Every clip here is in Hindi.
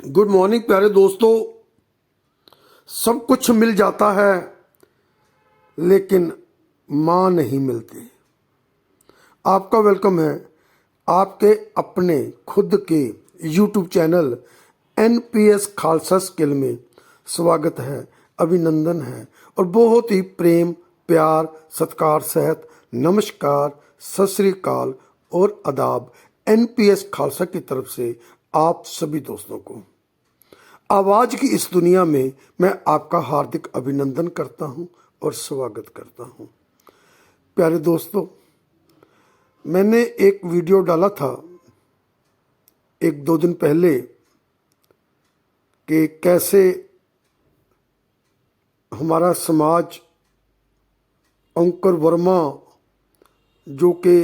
गुड मॉर्निंग प्यारे दोस्तों। सब कुछ मिल जाता है लेकिन माँ नहीं मिलती। आपका वेलकम है आपके अपने खुद के YouTube channel NPS Khalsa skill में। स्वागत है, अभिनंदन है और बहुत ही प्रेम प्यार सत्कार सहित नमस्कार सत श्री अकाल और आदाब NPS खालसा की तरफ से आप सभी दोस्तों को। आवाज की इस दुनिया में मैं आपका हार्दिक अभिनंदन करता हूं और स्वागत करता हूं। प्यारे दोस्तों, मैंने एक वीडियो डाला था एक दो दिन पहले कि कैसे हमारा समाज अंकुर वर्मा जो कि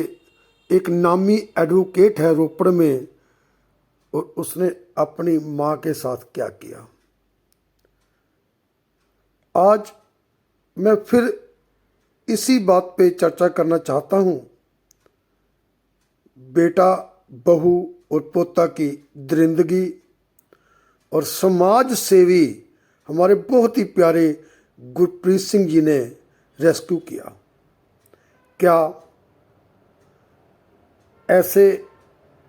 एक नामी एडवोकेट है रोपड़ में, और उसने अपनी माँ के साथ क्या किया। आज मैं फिर इसी बात पे चर्चा करना चाहता हूँ। बेटा बहू और पोता की दरिंदगी और समाज सेवी हमारे बहुत ही प्यारे गुरप्रीत सिंह जी ने रेस्क्यू किया। क्या ऐसे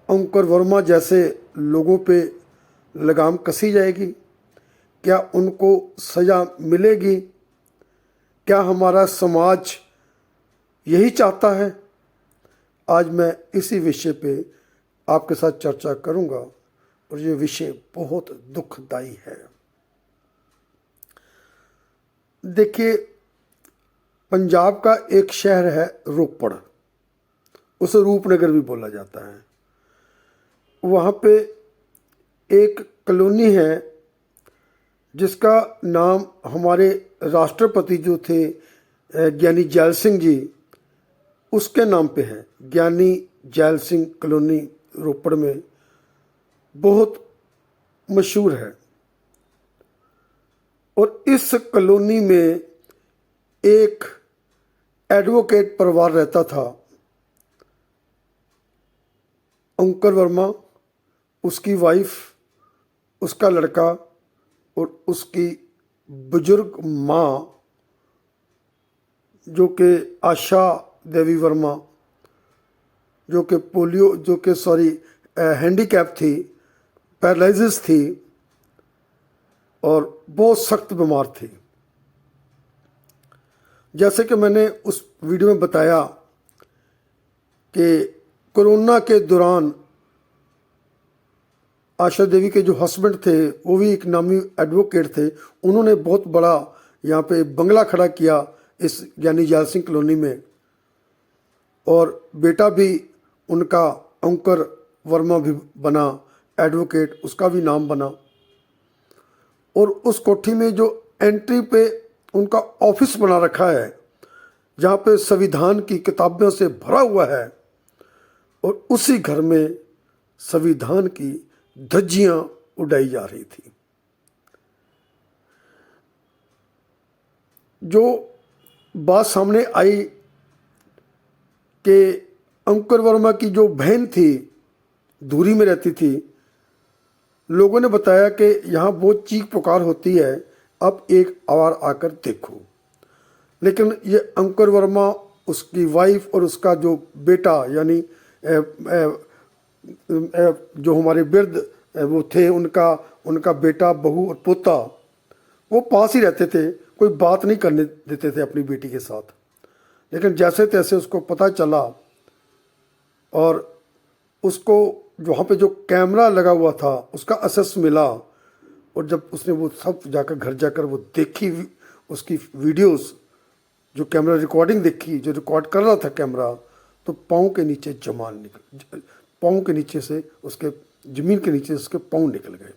अंकुर वर्मा जैसे लोगों पे लगाम कसी जाएगी? क्या उनको सज़ा मिलेगी? क्या हमारा समाज यही चाहता है? आज मैं इसी विषय पे आपके साथ चर्चा करूंगा और ये विषय बहुत दुखदाई है। देखिए, पंजाब का एक शहर है रोपड़, उसे रूपनगर भी बोला जाता है। वहाँ पे एक कॉलोनी है जिसका नाम हमारे राष्ट्रपति जो थे ज्ञानी जैल सिंह जी, उसके नाम पे है। ज्ञानी जैल सिंह कॉलोनी रोपड़ में बहुत मशहूर है। और इस कॉलोनी में एक एडवोकेट परिवार रहता था। अंकुर वर्मा, उसकी वाइफ, उसका लड़का और उसकी बुजुर्ग माँ जो कि आशा देवी वर्मा, जो कि हैंडीकैप थी, पैरालिसिस थी और बहुत सख्त बीमार थी। जैसे कि मैंने उस वीडियो में बताया कि कोरोना के दौरान आशा देवी के जो हस्बैंड थे वो भी एक नामी एडवोकेट थे। उन्होंने बहुत बड़ा यहाँ पे बंगला खड़ा किया इस ज्ञानी जैल सिंह कॉलोनी में, और बेटा भी उनका अंकुर वर्मा भी बना एडवोकेट, उसका भी नाम बना। और उस कोठी में जो एंट्री पे उनका ऑफिस बना रखा है जहाँ पे संविधान की किताबों से भरा हुआ है, और उसी घर में संविधान की धज्जियां उड़ाई जा रही थी। जो बात सामने आई कि अंकुर वर्मा की जो बहन थी, दूरी में रहती थी, लोगों ने बताया कि यहाँ बहुत चीख पुकार होती है, अब एक आवार आकर देखो। लेकिन ये अंकुर वर्मा, उसकी वाइफ और उसका जो बेटा यानी जो हमारे वृद्ध वो थे, उनका बेटा बहू और पोता, वो पास ही रहते थे, कोई बात नहीं करने देते थे अपनी बेटी के साथ। लेकिन जैसे तैसे उसको पता चला और उसको वहाँ पे जो कैमरा लगा हुआ था उसका असेस मिला, और जब उसने वो सब जाकर घर जाकर वो देखी उसकी वीडियोस, जो कैमरा रिकॉर्डिंग देखी, जो रिकॉर्ड कर रहा था कैमरा, तो पाँव के नीचे जमान निकल, पाँव के नीचे से उसके ज़मीन के नीचे उसके पाँव निकल गए।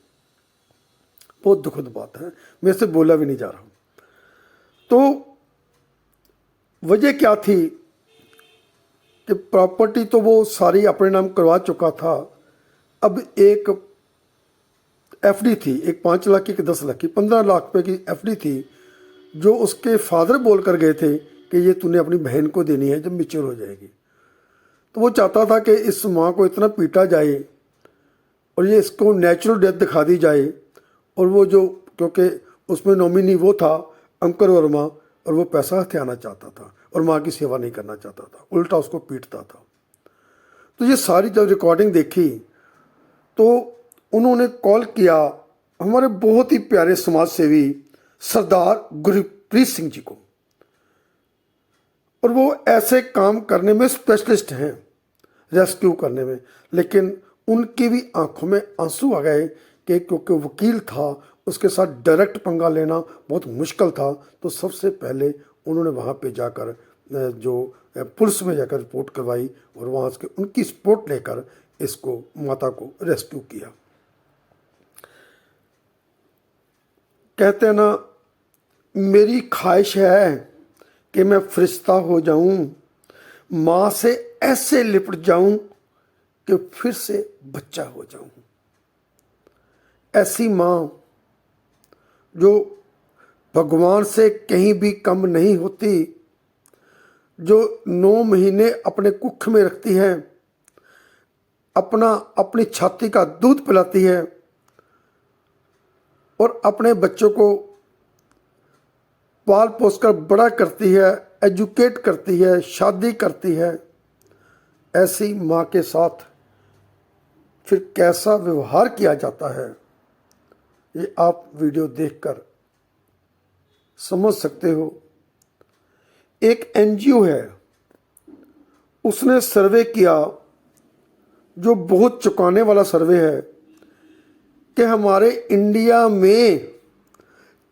बहुत दुखद बात है, मेरे से बोला भी नहीं जा रहा। तो वजह क्या थी कि प्रॉपर्टी तो वो सारी अपने नाम करवा चुका था। अब एक एफडी थी, एक 5 लाख की, 10 लाख की, 15 लाख रुपए की एफडी थी, जो उसके फादर बोल कर गए थे कि ये तूने अपनी बहन को देनी है जब मैच्योर हो जाएगी। तो वो चाहता था कि इस माँ को इतना पीटा जाए और ये इसको नेचुरल डेथ दिखा दी जाए, और वो जो, क्योंकि उसमें नॉमिनी वो था अंकुर वर्मा, और वो पैसा हथियाना चाहता था और माँ की सेवा नहीं करना चाहता था, उल्टा उसको पीटता था। तो ये सारी जब रिकॉर्डिंग देखी तो उन्होंने कॉल किया हमारे बहुत ही प्यारे समाज सेवी सरदार गुरप्रीत सिंह जी को, और वो ऐसे काम करने में स्पेशलिस्ट हैं, रेस्क्यू करने में। लेकिन उनकी भी आंखों में आंसू आ गए कि क्योंकि वकील था, उसके साथ डायरेक्ट पंगा लेना बहुत मुश्किल था। तो सबसे पहले उन्होंने वहाँ पे जाकर जो पुलिस में जाकर रिपोर्ट करवाई, और वहाँ से उनकी सपोर्ट लेकर इसको माता को रेस्क्यू किया। कहते हैं ना, मेरी ख्वाहिश है कि मैं फरिश्ता हो जाऊं, माँ से ऐसे लिपट जाऊं कि फिर से बच्चा हो जाऊं। ऐसी माँ जो भगवान से कहीं भी कम नहीं होती, जो 9 महीने अपने कुख में रखती है, अपनी छाती का दूध पिलाती है और अपने बच्चों को पाल पोस कर बड़ा करती है, एजुकेट करती है, शादी करती है। ऐसी माँ के साथ फिर कैसा व्यवहार किया जाता है, ये आप वीडियो देखकर समझ सकते हो। एक एनजीओ है, उसने सर्वे किया, जो बहुत चौंकाने वाला सर्वे है, कि हमारे इंडिया में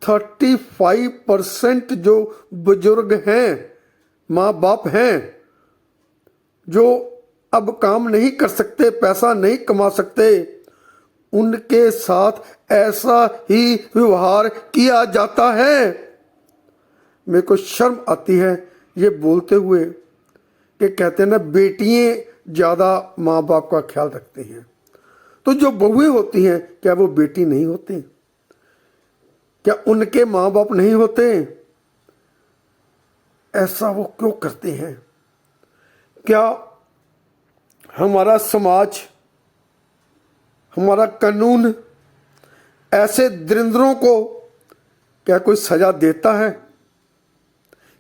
35% जो बुजुर्ग हैं, माँ बाप हैं, जो अब काम नहीं कर सकते, पैसा नहीं कमा सकते, उनके साथ ऐसा ही व्यवहार किया जाता है। मेरे को शर्म आती है ये बोलते हुए कि कहते हैं ना, बेटियां ज़्यादा माँ बाप का ख्याल रखती हैं, तो जो बहुएं होती हैं क्या वो बेटी नहीं होती? क्या उनके माँ बाप नहीं होते? ऐसा वो क्यों करते हैं? क्या हमारा समाज, हमारा कानून ऐसे दरिंद्रों को क्या कोई सजा देता है?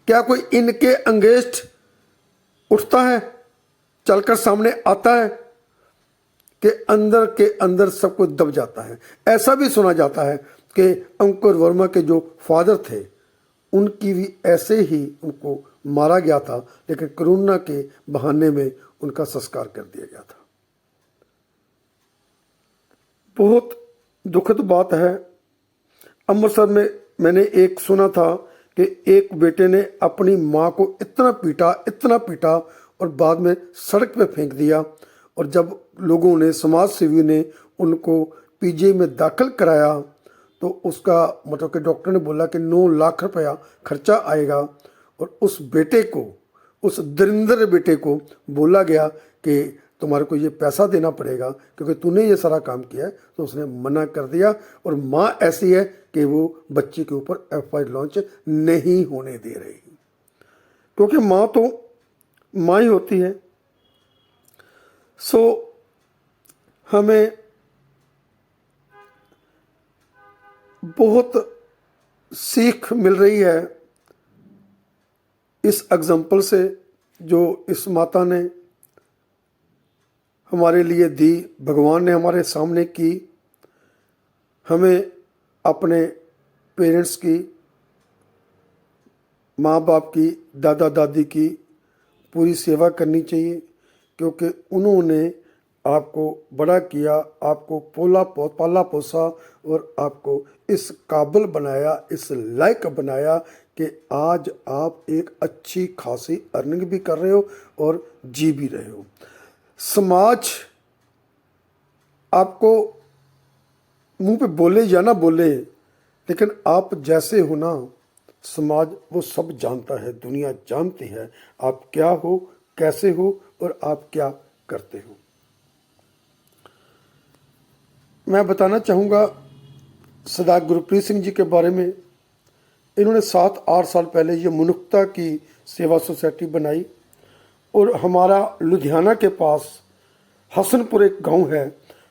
क्या कोई इनके अंगेस्ट उठता है, चलकर सामने आता है कि के अंदर सब कुछ दब जाता है? ऐसा भी सुना जाता है कि अंकुर वर्मा के जो फादर थे, उनकी भी ऐसे ही उनको मारा गया था, लेकिन कोरोना के बहाने में उनका संस्कार कर दिया गया था। बहुत दुखद बात है। अमृतसर में मैंने एक सुना था कि एक बेटे ने अपनी माँ को इतना पीटा और बाद में सड़क पे फेंक दिया, और जब लोगों ने, समाज सेवी ने उनको पीजी में दाखिल कराया तो उसका मतलब कि डॉक्टर ने बोला कि 9 लाख रुपया खर्चा आएगा, और उस बेटे को, उस दरिंदर बेटे को बोला गया कि तुम्हारे को ये पैसा देना पड़ेगा क्योंकि तूने ये सारा काम किया है। तो उसने मना कर दिया, और माँ ऐसी है कि वो बच्चे के ऊपर FIR लॉन्च नहीं होने दे रही, क्योंकि माँ तो माँ ही होती है। सो हमें बहुत सीख मिल रही है इस एग्जाम्पल से जो इस माता ने हमारे लिए दी, भगवान ने हमारे सामने की। हमें अपने पेरेंट्स की, माँ बाप की, दादा दादी की पूरी सेवा करनी चाहिए, क्योंकि उन्होंने आपको बड़ा किया, आपको पाला पोसा और आपको इस काबिल बनाया, इस लायक बनाया कि आज आप एक अच्छी खासी अर्निंग भी कर रहे हो और जी भी रहे हो। समाज आपको मुंह पे बोले या ना बोले, लेकिन आप जैसे हो ना, समाज वो सब जानता है, दुनिया जानती है आप क्या हो, कैसे हो और आप क्या करते हो। मैं बताना चाहूँगा सरदार गुरप्रीत सिंह जी के बारे में। इन्होंने 7-8 साल पहले ये मनुष्यता की सेवा सोसाइटी बनाई, और हमारा लुधियाना के पास हसनपुर एक गांव है,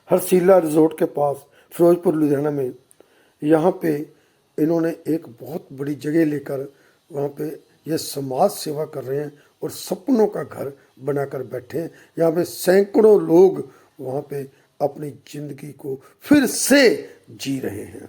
हरसीला रिजोर्ट के पास फिरोजपुर लुधियाना में, यहाँ पे इन्होंने एक बहुत बड़ी जगह लेकर वहाँ पे ये समाज सेवा कर रहे हैं और सपनों का घर बनाकर बैठे हैं। यहाँ पे सैकड़ों लोग वहाँ पे अपनी ज़िंदगी को फिर से जी रहे हैं।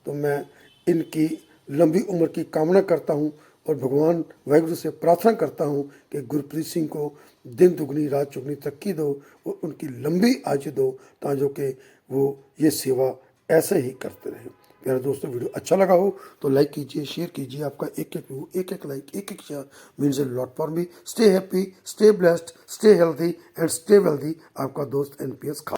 तो मैं इनकी लंबी उम्र की कामना करता हूँ और भगवान वाहिगुरु से प्रार्थना करता हूँ कि गुरप्रीत सिंह को दिन दुगनी रात चौगनी तरक्की दो और उनकी लंबी आयु दो, ताकि कि वो ये सेवा ऐसे ही करते रहें। प्यारे दोस्तों, वीडियो अच्छा लगा हो तो लाइक कीजिए, शेयर कीजिए। आपका एक एक व्यू, एक एक लाइक, एक एक share means a lot for me. Stay happy, stay blessed, stay healthy and stay wealthy. आपका दोस्त NPS खान।